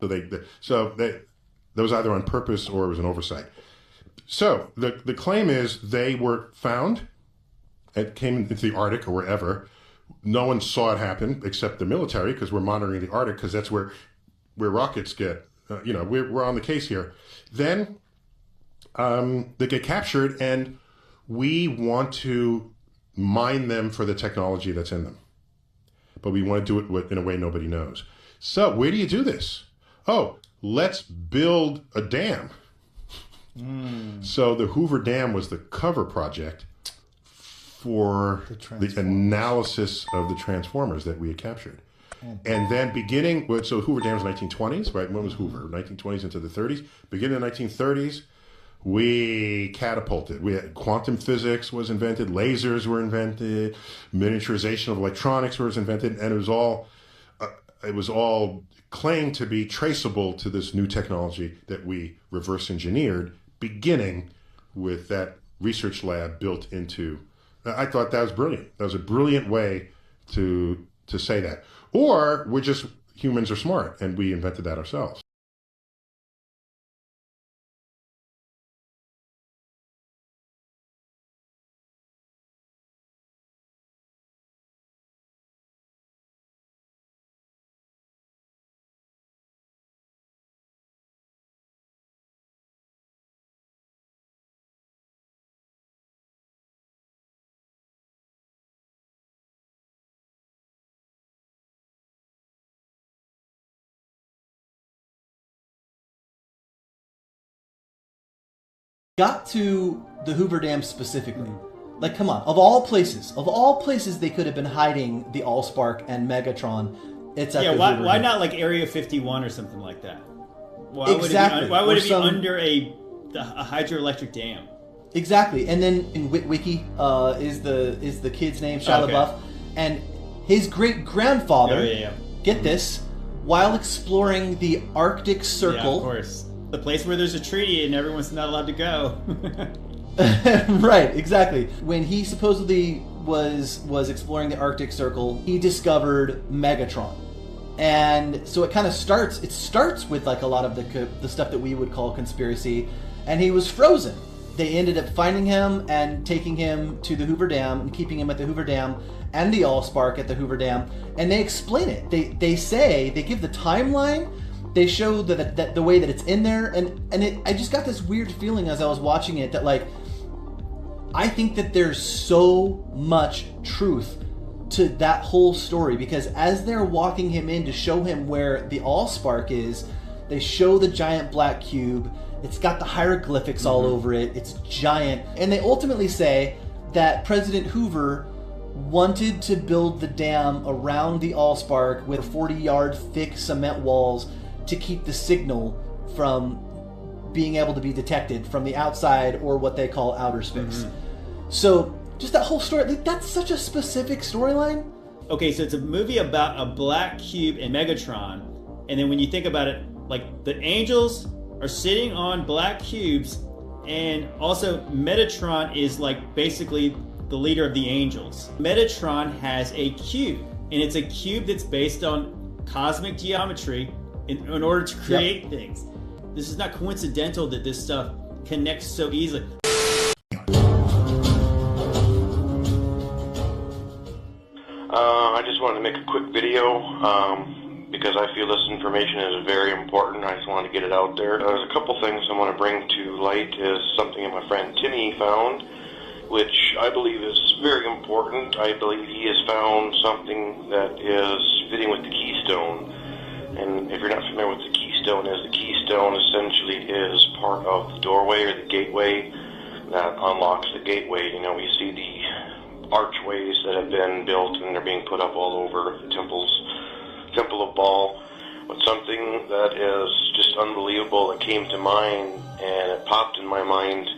that was either on purpose or it was an oversight. So the claim is they were found. It came into the Arctic or wherever. No one saw it happen except the military, because we're monitoring the Arctic, because that's where rockets get. We're on the case here. Then they get captured, and we want to mine them for the technology that's in them. But we want to do it in a way nobody knows. So where do you do this? Oh, let's build a dam. So the Hoover Dam was the cover project for the analysis of the transformers that we had captured. And then so Hoover Dam was 1920s, right? When was Hoover? 1920s into the 30s. Beginning of the 1930s, we catapulted. We had quantum physics was invented, lasers were invented, miniaturization of electronics was invented, and it was all claimed to be traceable to this new technology that we reverse engineered, beginning with that research lab built into. I thought that was brilliant. That was a brilliant way to say that. Or we're just, humans are smart and we invented that ourselves. Got to the Hoover Dam specifically. Like, come on. Of all places they could have been hiding the Allspark and Megatron. It's at the Hoover why Dam. not like Area 51 or something like that? Why Exactly. why would it be under a hydroelectric dam? Exactly. And then in Witwicky is the kid's name, Shia LaBeouf, and his great grandfather. Get this, while exploring the Arctic Circle. Yeah, of course. The place where there's a treaty and everyone's not allowed to go. Right, exactly. When he supposedly was exploring the Arctic Circle, he discovered Megatron. And so it kind of starts with like a lot of the stuff that we would call conspiracy, and he was frozen. They ended up finding him and taking him to the Hoover Dam and keeping him at the Hoover Dam and the Allspark at the Hoover Dam, and they explain it. They give the timeline. They show that the way that it's in there, and I just got this weird feeling as I was watching it that, like, I think that there's so much truth to that whole story, because as they're walking him in to show him where the Allspark is, they show the giant black cube. It's got the hieroglyphics all over it. It's giant. And they ultimately say that President Hoover wanted to build the dam around the Allspark with 40-yard thick cement walls to keep the signal from being able to be detected from the outside, or what they call outer space. So just that whole story, like, that's such a specific storyline. Okay, so it's a movie about a black cube and Megatron, and then when you think about it, like, the angels are sitting on black cubes, and also Metatron is like basically the leader of the angels. Metatron has a cube, and it's a cube that's based on cosmic geometry in order to create things. This is not coincidental that this stuff connects so easily. I just wanted to make a quick video because I feel this information is very important. I just wanted to get it out there. There's a couple things I want to bring to light. Is something that my friend Timmy found, which I believe is very important. I believe he has found something that is fitting with the keystone. And if you're not familiar with the keystone essentially is part of the doorway or the gateway that unlocks the gateway. You know, we see the archways that have been built and they're being put up all over the Temple of Baal. But something that is just unbelievable that came to mind, and it popped in my mind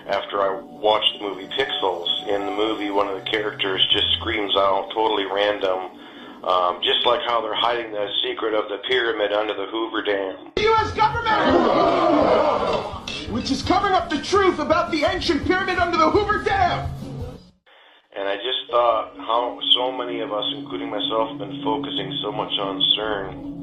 after I watched the movie Pixels. In the movie, one of the characters just screams out, totally random, just like how they're hiding the secret of the pyramid under the Hoover Dam. The U.S. government, which is covering up the truth about the ancient pyramid under the Hoover Dam. And I just thought how so many of us, including myself, have been focusing so much on CERN.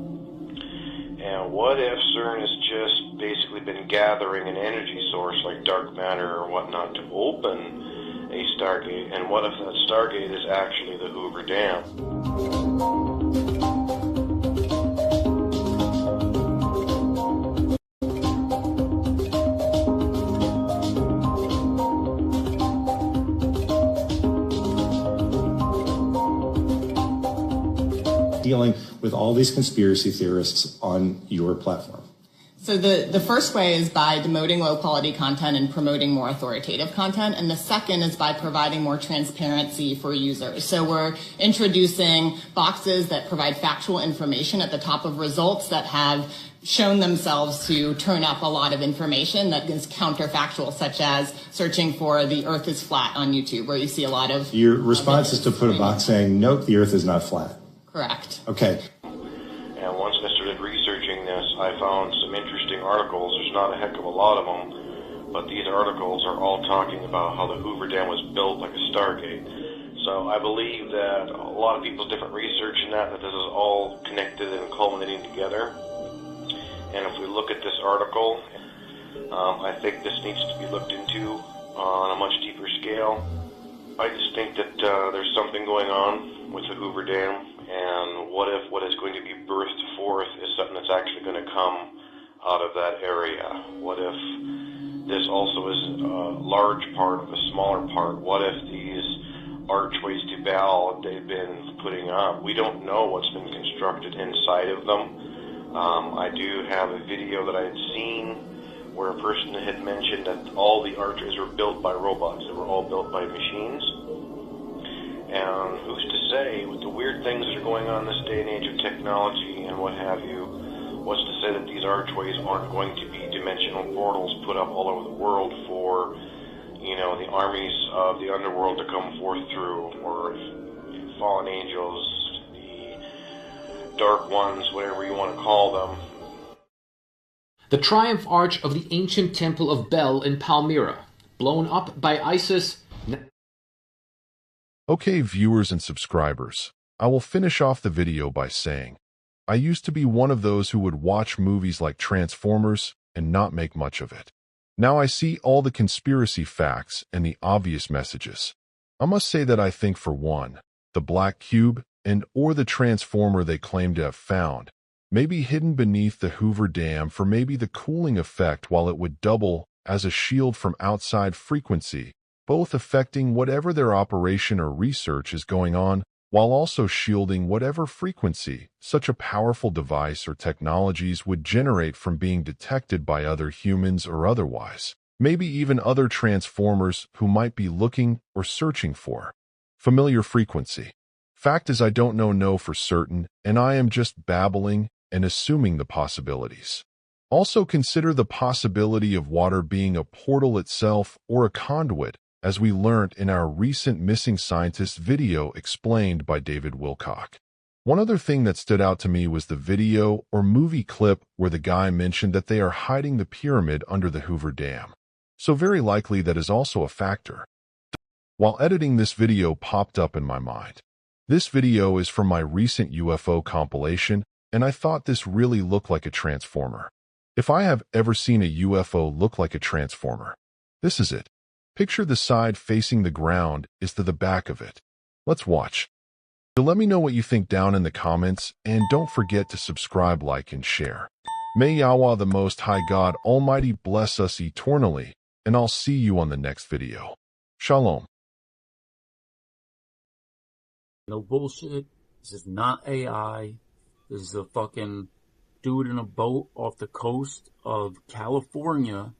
And what if CERN has just basically been gathering an energy source like dark matter or whatnot to open a Stargate? And what if that Stargate is actually the Hoover Dam? Dealing with all these conspiracy theorists on your platform? So the first way is by demoting low-quality content and promoting more authoritative content, and the second is by providing more transparency for users. So we're introducing boxes that provide factual information at the top of results that have shown themselves to turn up a lot of information that is counterfactual, such as searching for the Earth is flat on YouTube, where you see a lot of... Your response is to put a box saying, nope, the Earth is not flat. Correct. Okay. And once I started researching this, I found some interesting articles. There's not a heck of a lot of them, but these articles are all talking about how the Hoover Dam was built like a Stargate. So I believe that a lot of people's different research in that this is all connected and culminating together. And if we look at this article, I think this needs to be looked into on a much deeper scale. I just think that there's something going on with the Hoover Dam. And what if what is going to be birthed forth is something that's actually going to come out of that area? What if this also is a large part of a smaller part? What if these archways to Baal they've been putting up, we don't know what's been constructed inside of them. I do have a video that I had seen where a person had mentioned that all the archways were built by robots. They were all built by machines. And who's to say, with the weird things that are going on this day and age of technology and what have you, what's to say that these archways aren't going to be dimensional portals put up all over the world for, you know, the armies of the underworld to come forth through, or fallen angels, the dark ones, whatever you want to call them. The Triumph Arch of the ancient Temple of Bel in Palmyra, blown up by ISIS. Okay, viewers and subscribers, I will finish off the video by saying, I used to be one of those who would watch movies like Transformers and not make much of it. Now I see all the conspiracy facts and the obvious messages. I must say that I think, for one, the black cube and or the transformer they claim to have found may be hidden beneath the Hoover Dam for maybe the cooling effect, while it would double as a shield from outside frequency, both affecting whatever their operation or research is going on, while also shielding whatever frequency such a powerful device or technologies would generate from being detected by other humans or otherwise, maybe even other transformers who might be looking or searching for familiar frequency. Fact is, I don't know for certain, and I am just babbling and assuming the possibilities. Also consider the possibility of water being a portal itself or a conduit, as we learned in our recent Missing Scientist video explained by David Wilcock. One other thing that stood out to me was the video or movie clip where the guy mentioned that they are hiding the pyramid under the Hoover Dam. So very likely that is also a factor. While editing this video popped up in my mind. This video is from my recent UFO compilation, and I thought this really looked like a transformer. If I have ever seen a UFO look like a transformer, this is it. Picture the side facing the ground is to the back of it. Let's watch. So let me know what you think down in the comments, and don't forget to subscribe, like, and share. May Yahweh the Most High God Almighty bless us eternally, and I'll see you on the next video. Shalom. No bullshit. This is not AI. This is a fucking dude in a boat off the coast of California.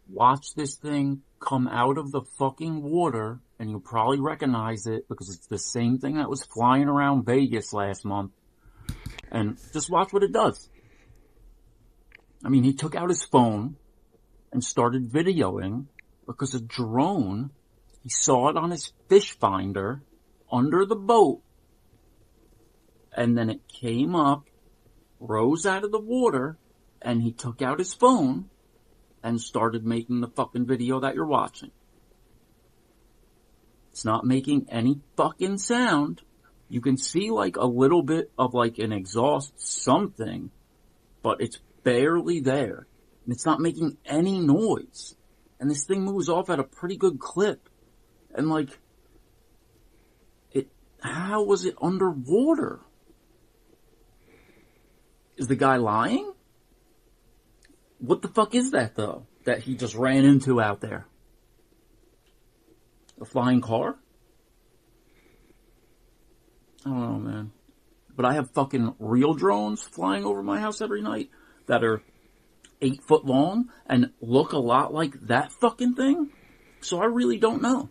Watch this thing come out of the fucking water, and you'll probably recognize it because it's the same thing that was flying around Vegas last month. And just watch what it does. I mean, he took out his phone and started videoing because a drone, he saw it on his fish finder under the boat, and then it came up, rose out of the water, and he took out his phone and started making the fucking video that you're watching. It's not making any fucking sound. You can see like a little bit of like an exhaust something, but it's barely there. And it's not making any noise. And this thing moves off at a pretty good clip. And like, how was it underwater? Is the guy lying? What the fuck is that, though, that he just ran into out there? A flying car? I don't know, man. But I have fucking real drones flying over my house every night that are 8 foot long and look a lot like that fucking thing. So I really don't know.